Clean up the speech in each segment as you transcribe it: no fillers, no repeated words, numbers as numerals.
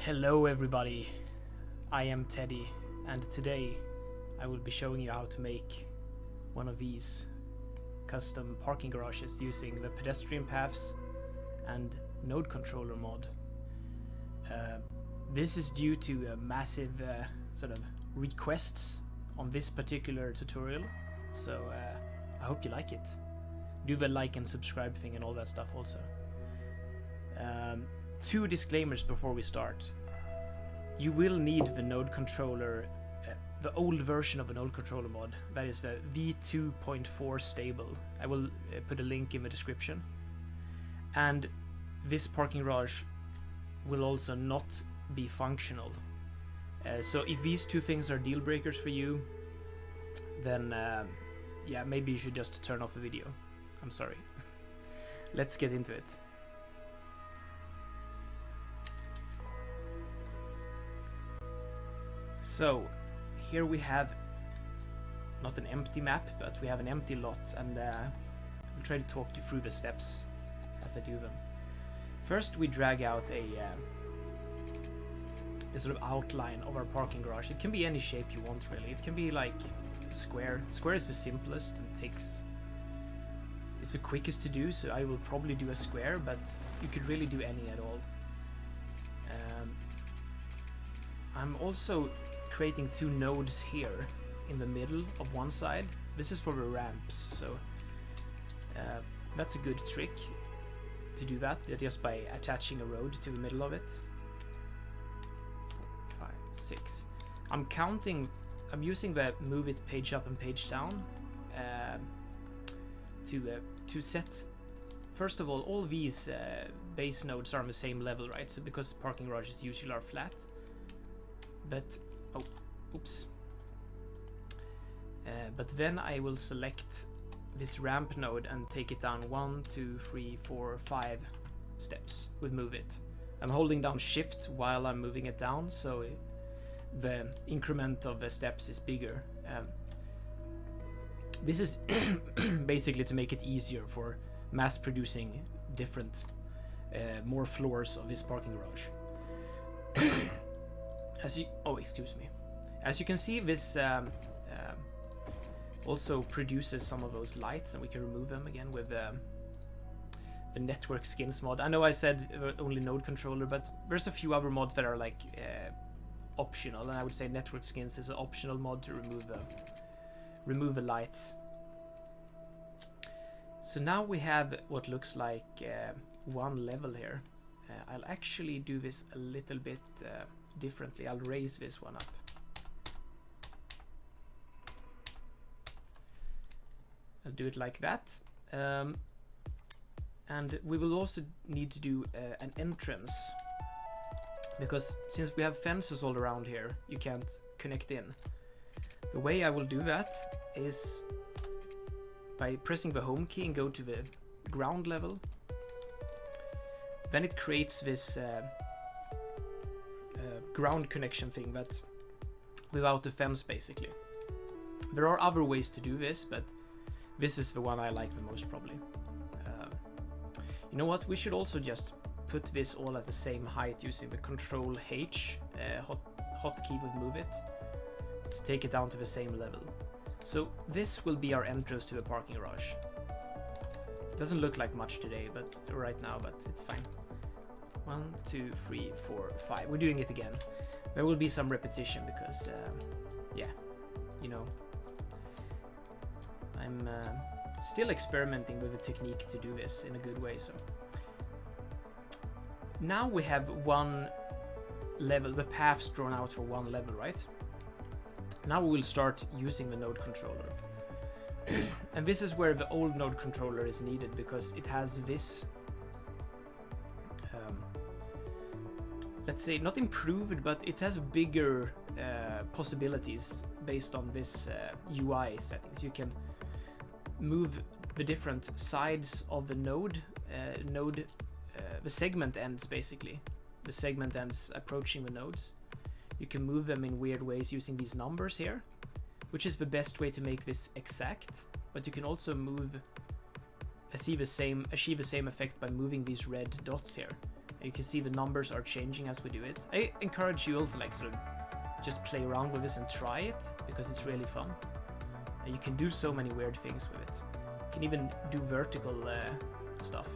Hello everybody, I am Teddy, and today I will be showing you how to make one of these custom parking garages using the pedestrian paths and node controller mod. This is due to a massive sort of requests on this particular tutorial, so I hope you like it. Do the like and subscribe thing and all that stuff also. Two disclaimers before we start. You will need the node controller, the old version of the node controller mod, that is the v2.4 stable. I will put a link in the description. And this parking garage will also not be functional. So if these two things are deal breakers for you, then yeah, maybe you should just turn off the video. I'm sorry. Let's get into it. So here we have not an empty map, but we have an empty lot, and I'll try to talk you through the steps as I do them. First, we drag out a sort of outline of our parking garage. It can be any shape you want, really. It can be like a square. Square is the simplest and it's the quickest to do, so I will probably do a square, but you could really do any at all. I'm also creating two nodes here in the middle of one side. This is for the ramps, so that's a good trick to do that, just by attaching a road to the middle of it. 4, 5, 6. I'm using the move it page up and page down to set. First of all these base nodes are on the same level, right? So because parking garages usually are flat. But oh, oops. But then I will select this ramp node and take it down 1, 2, 3, 4, 5 steps with move it. I'm holding down shift while I'm moving it down, so the increment of the steps is bigger. This is basically to make it easier for mass producing different more floors of this parking garage. Excuse me. As you can see, this also produces some of those lights, and we can remove them again with the network skins mod. I know I said only node controller, but there's a few other mods that are like optional, and I would say network skins is an optional mod to remove the lights. So now we have what looks like one level here. I'll actually do this a little bit differently. I'll raise this one up. I'll do it like that. And we will also need to do an entrance, because since we have fences all around here, you can't connect in. The way I will do that is by pressing the home key and go to the ground level. Then it creates this ground connection thing, but without the fence, basically. There are other ways to do this, but this is the one I like the most, probably. You know what? We should also just put this all at the same height using the Control H hotkey with Move It to take it down to the same level. So this will be our entrance to the parking garage. Doesn't look like much today, but right now, but it's fine. 1, 2, 3, 4, 5. We're doing it again. There will be some repetition because, yeah, you know, I'm still experimenting with the technique to do this in a good way. So now we have one level, the paths drawn out for one level, right? Now we will start using the node controller. And this is where the old node controller is needed, because it has this let's say not improved, but it has bigger possibilities based on this UI settings. You can move the different sides of the node, the segment ends, basically. The segment ends approaching the nodes. You can move them in weird ways using these numbers here, which is the best way to make this exact. But you can also achieve the same effect by moving these red dots here. You can see the numbers are changing as we do it. I encourage you all to like sort of just play around with this and try it, because it's really fun. And you can do so many weird things with it. You can even do vertical stuff.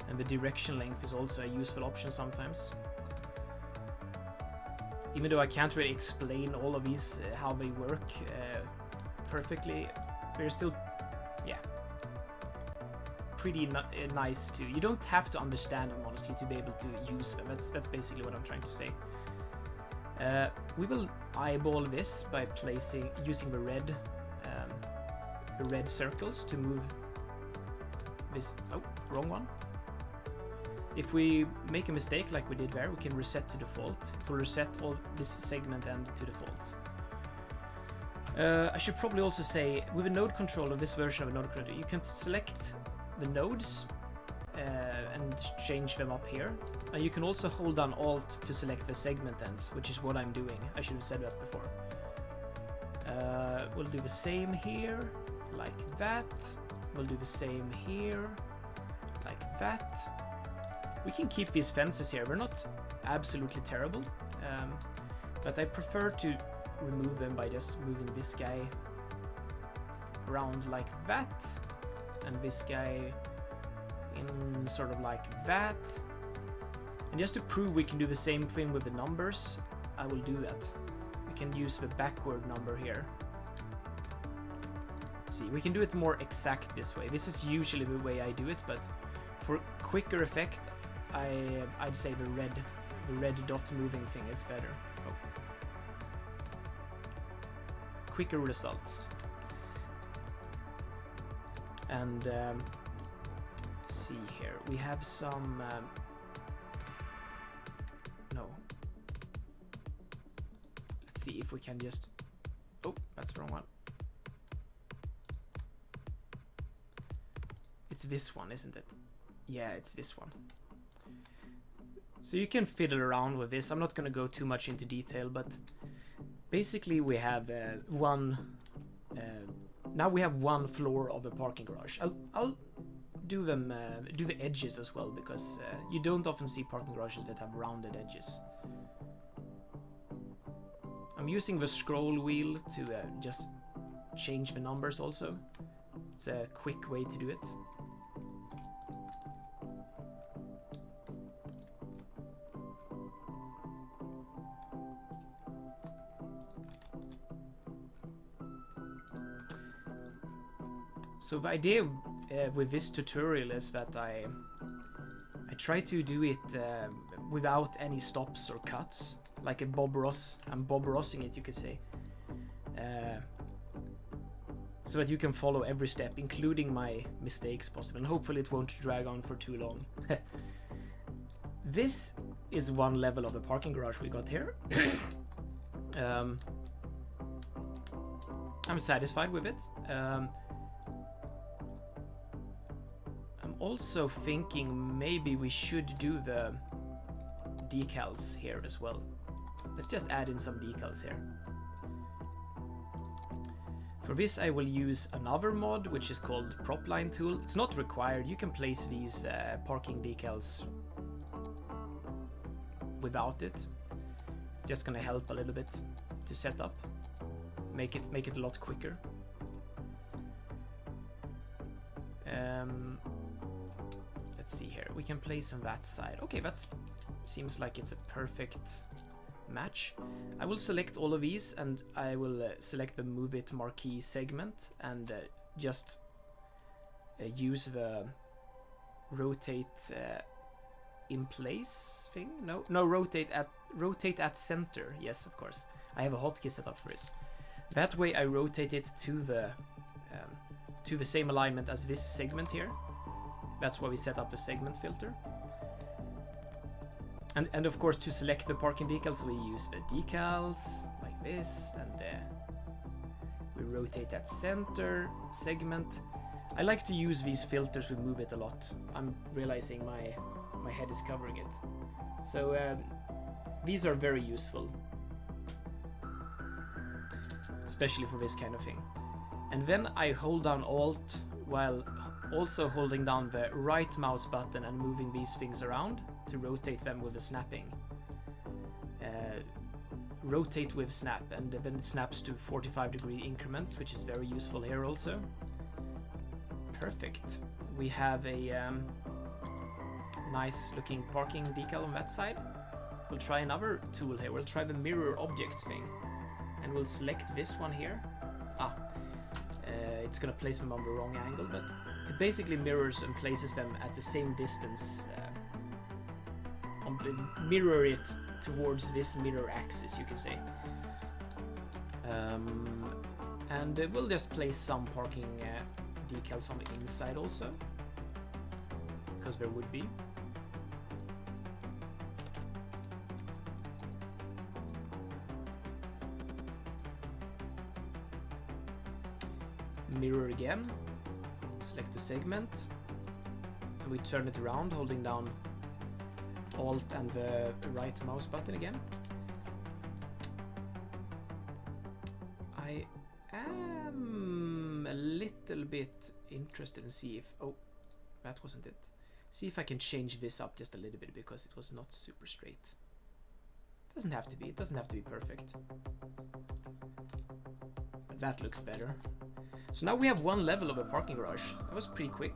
And the direction length is also a useful option sometimes. Even though I can't really explain all of these, how they work perfectly, they're still, yeah, pretty nice to. You don't have to understand them honestly to be able to use them. That's basically what I'm trying to say. We will eyeball this by using the red circles to move this. Oh, wrong one. If we make a mistake like we did there, we can reset to default. It will reset all this segment end to default. I should probably also say, with a node controller, this version of a node controller, you can select the nodes and change them up here. And you can also hold down Alt to select the segment ends, which is what I'm doing. I should have said that before. We'll do the same here, like that. We'll do the same here, like that. We can keep these fences here. They're not absolutely terrible, but I prefer to remove them by just moving this guy around like that, and this guy in sort of like that. And just to prove we can do the same thing with the numbers, I will do that. We can use the backward number here. See, we can do it more exact this way. This is usually the way I do it, but for quicker effect, I'd say the red dot moving thing is better. Oh. Quicker results. And see here, we have some. No. Let's see if we can just. Oh, that's the wrong one. It's this one, isn't it? Yeah, it's this one. So you can fiddle around with this. I'm not going to go too much into detail, but basically we have now we have one floor of a parking garage. I'll do them do the edges as well, because you don't often see parking garages that have rounded edges. I'm using the scroll wheel to just change the numbers also. It's a quick way to do it. So the idea with this tutorial is that I try to do it without any stops or cuts, like a Bob Ross. I'm Bob Rossing it, you could say, so that you can follow every step, including my mistakes possible, and hopefully it won't drag on for too long. This is one level of the parking garage we got here. I'm satisfied with it. I'm also thinking maybe we should do the decals here as well. Let's just add in some decals here. For this I will use another mod which is called Propline Tool. It's not required, you can place these parking decals without it. It's just gonna help a little bit to set up, make it a lot quicker. Let's see here, we can place on that side. Okay, that seems like it's a perfect match. I will select all of these and I will select the Move It marquee segment and just use the rotate in place thing. No, rotate at center. Yes, of course. I have a hotkey set up for this. That way I rotate it to the same alignment as this segment here. That's why we set up the segment filter. And of course, to select the parking decals, we use the decals like this, and we rotate at center, segment. I like to use these filters with Move It a lot. I'm realizing my head is covering it. So these are very useful, especially for this kind of thing. And then I hold down Alt while also holding down the right mouse button and moving these things around to rotate them with the snapping. Rotate with snap, and then it snaps to 45-degree increments, which is very useful here also. Perfect. We have a nice looking parking decal on that side. We'll try another tool here. We'll try the mirror objects thing, and we'll select this one here. It's gonna place them on the wrong angle, but it basically mirrors and places them at the same distance. Mirror it towards this mirror axis, you can say. And we'll just place some parking decals on the inside also, because there would be. Mirror again, select the segment, and we turn it around holding down Alt and the right mouse button again. I am a little bit interested in see if, oh, that wasn't it. See if I can change this up just a little bit, because it was not super straight. Doesn't have to be, it doesn't have to be perfect. But that looks better. So now we have one level of a parking garage. That was pretty quick.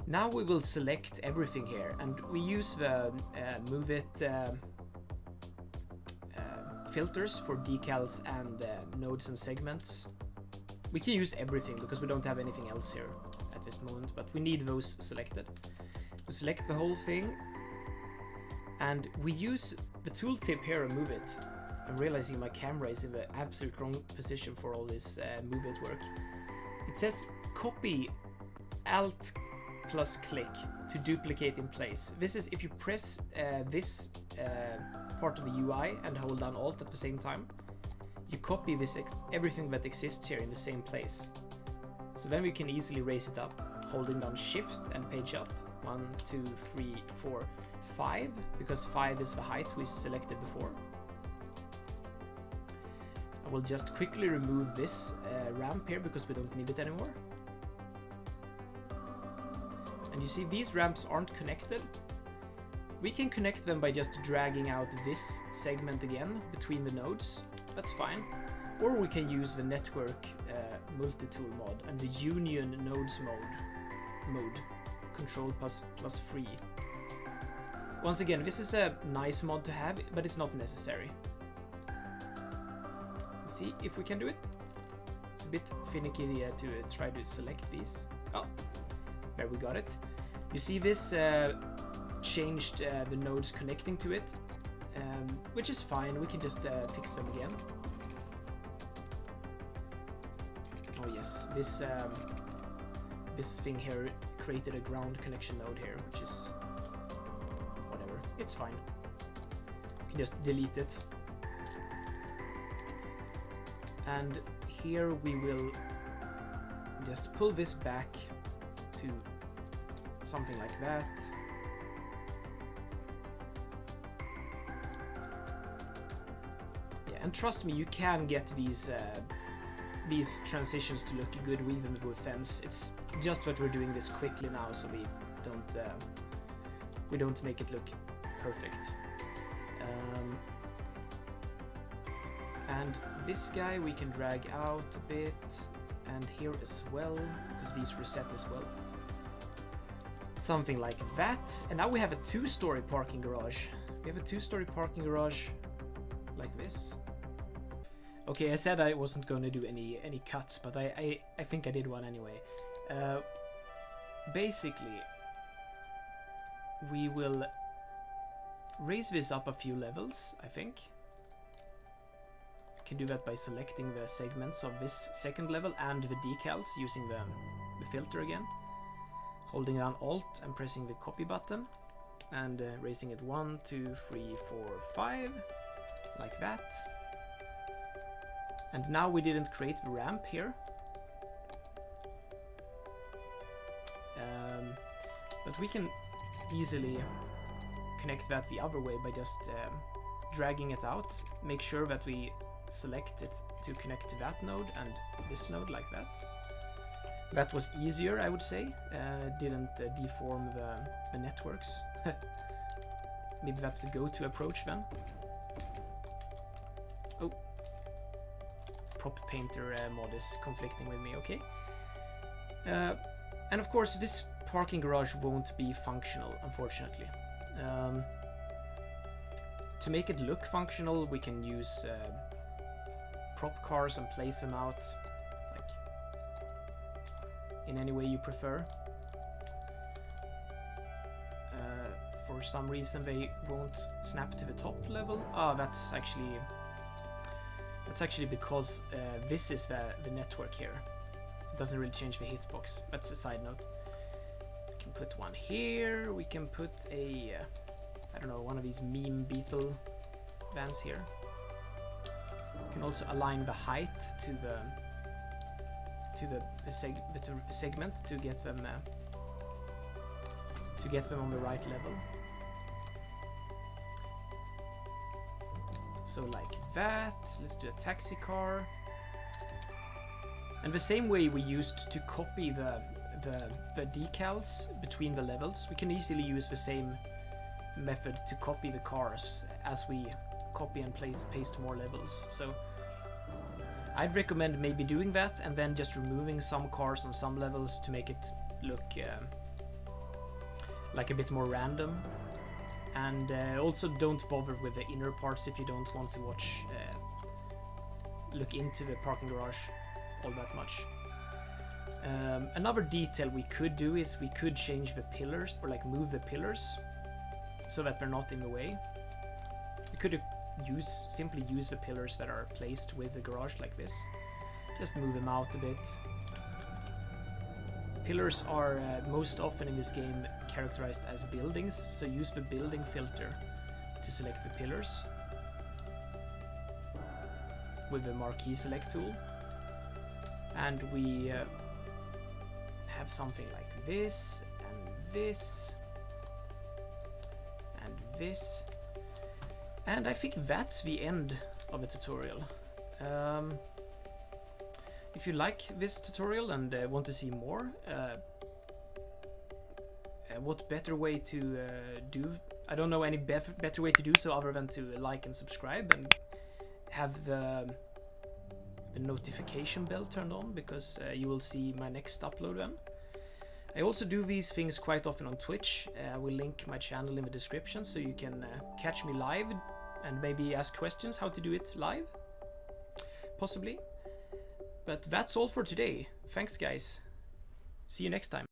Now we will select everything here, and we use the Movelt filters for decals and nodes and segments. We can use everything because we don't have anything else here at this moment, but we need those selected. We select the whole thing, and we use the tooltip here and move it. I'm realizing my camera is in the absolute wrong position for all this Movelt work. It says copy Alt+Click to duplicate in place. This is if you press this part of the UI and hold down Alt at the same time, you copy this everything that exists here in the same place. So then we can easily raise it up, holding down Shift and PgUp. 1, 2, 3, 4, 5, because 5 is the height we selected before. I will just quickly remove this ramp here because we don't need it anymore. And you see these ramps aren't connected. We can connect them by just dragging out this segment again between the nodes. That's fine. Or we can use the Network Multitool mod and the Union Nodes mode. Control plus 3. Once again, this is a nice mod to have, but it's not necessary. Let's see if we can do it. It's a bit finicky to try to select these. Oh, there we got it. You see this changed the nodes connecting to it, which is fine. We can just fix them again. Oh yes, this thing here created a ground connection node here, which is whatever. It's fine. You can just delete it. And here we will just pull this back to something like that. Yeah, and trust me, you can get these transitions to look good even with fence. It's just that we're doing this quickly now, so we don't make it look perfect. And this guy we can drag out a bit, and here as well, because these reset as well. Something like that. And now we have a 2-story parking garage. We have a 2-story parking garage like this. Okay, I said I wasn't going to do any cuts, but I think I did one anyway. Basically, we will raise this up a few levels, I think. Can do that by selecting the segments of this second level and the decals using the filter again. Holding down Alt and pressing the copy button and raising it 1, 2, 3, 4, 5 like that. And now we didn't create the ramp here. But we can easily connect that the other way by just dragging it out. Make sure that we select it to connect to that node and this node like that. That was easier, I would say. Didn't deform the networks. Maybe that's the go-to approach then. Oh. Prop painter mod is conflicting with me, okay. And of course this parking garage won't be functional, unfortunately. To make it look functional, we can use prop cars and place them out like in any way you prefer. For some reason they won't snap to the top level. Ah, that's actually because this is the network here. It doesn't really change the hitbox. That's a side note. We can put one here. We can put a I don't know, one of these meme beetle vans here. We can also align the height to the segment to get them on the right level. So like that. Let's do a taxi car. And the same way we used to copy the decals between the levels, we can easily use the same method to copy the cars as we copy and paste more levels. So I'd recommend maybe doing that and then just removing some cars on some levels to make it look like a bit more random. And also don't bother with the inner parts if you don't want to look into the parking garage all that much. Another detail we could do is we could change the pillars, or like move the pillars so that they're not in the way. We could simply use the pillars that are placed with the garage like this. Just move them out a bit. Pillars are most often in this game characterized as buildings, so use the building filter to select the pillars with the marquee select tool. And we have something like this, and this, and this. And I think that's the end of the tutorial. If you like this tutorial and want to see more, what better way to do? I don't know any better way to do so other than to like and subscribe and have the notification bell turned on, because you will see my next upload then. I also do these things quite often on Twitch. I will link my channel in the description so you can catch me live and maybe ask questions how to do it live, possibly. But that's all for today. Thanks guys. See you next time.